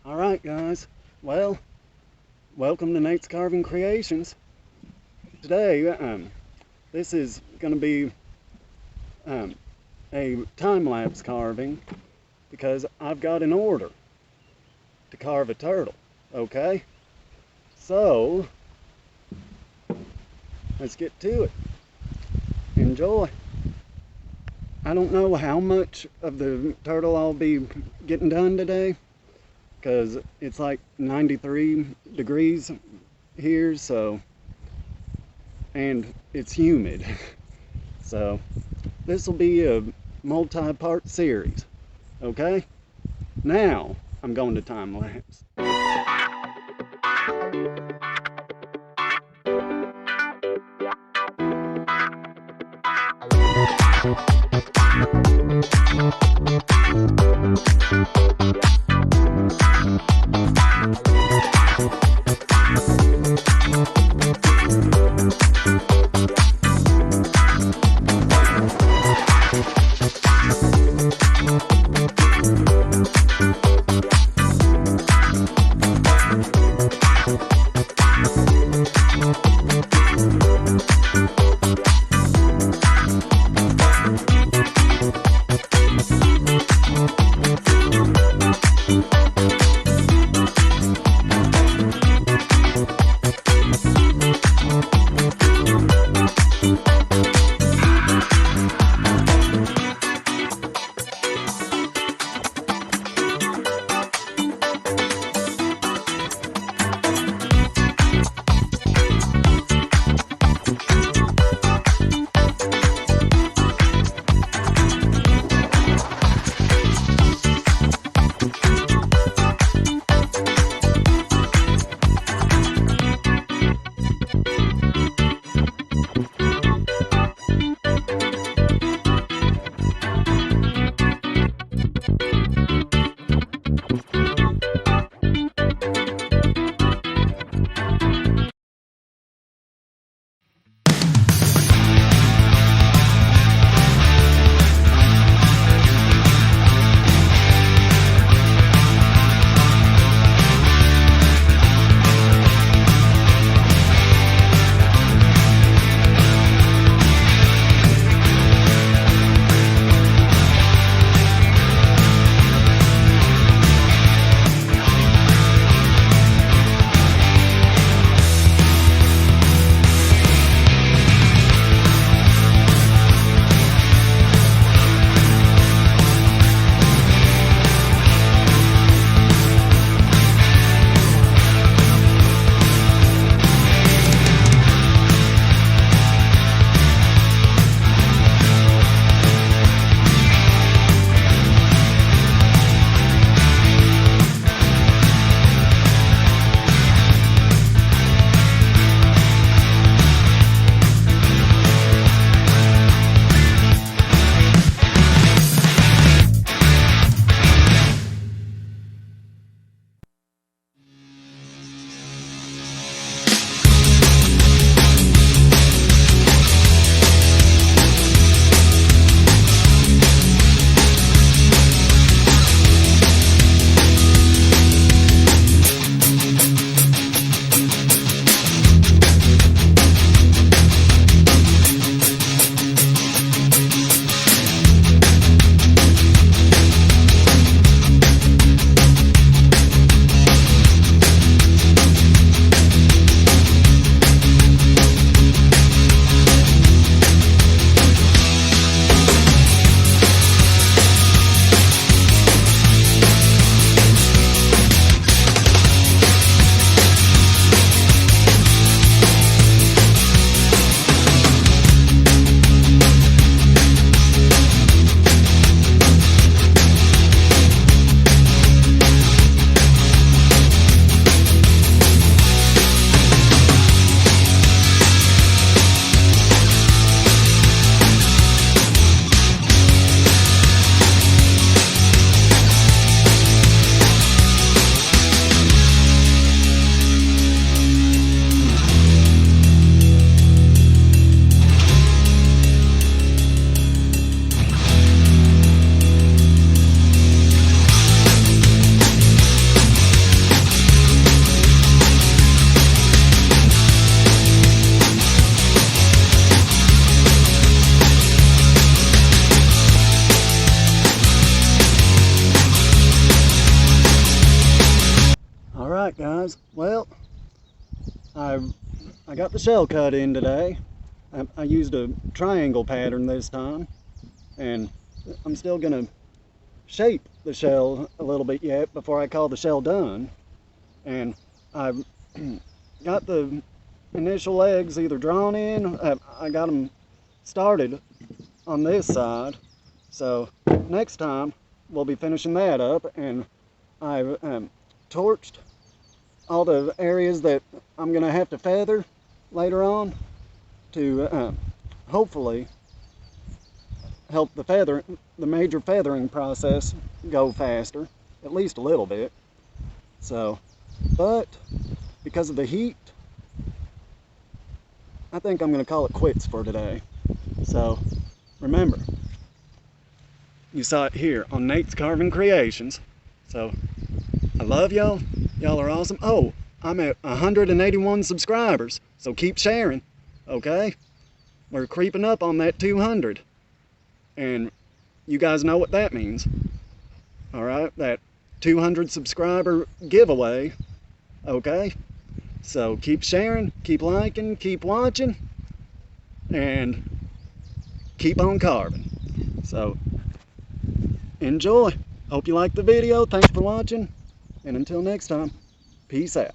Alright guys, well, welcome to Nate's Carving Creations. Today, this is going to be a time-lapse carving because I've got an order to carve a turtle, okay? So, let's get to it. Enjoy. I don't know how much of the turtle I'll be getting done today, because it's like 93 degrees here, so, and it's humid. So this will be a multi-part series, okay? Now I'm going to time lapse. Alright guys, well, I got the shell cut in today. I used a triangle pattern this time, and I'm still gonna shape the shell a little bit yet before I call the shell done. And I've got the initial legs either drawn in, I got them started on this side, so next time we'll be finishing that up. And I've torched all the areas that I'm gonna have to feather later on to hopefully help the major feathering process go faster, at least a little bit. So, but because of the heat, I think I'm gonna call it quits for today. So remember, you saw it here on Nate's Carving Creations. So I love y'all. Y'all are awesome. Oh, I'm at 181 subscribers, so keep sharing, okay? We're creeping up on that 200. And you guys know what that means. All right, that 200 subscriber giveaway, okay? So keep sharing, keep liking, keep watching, and keep on carving. So enjoy. Hope you liked the video. Thanks for watching. And until next time, peace out.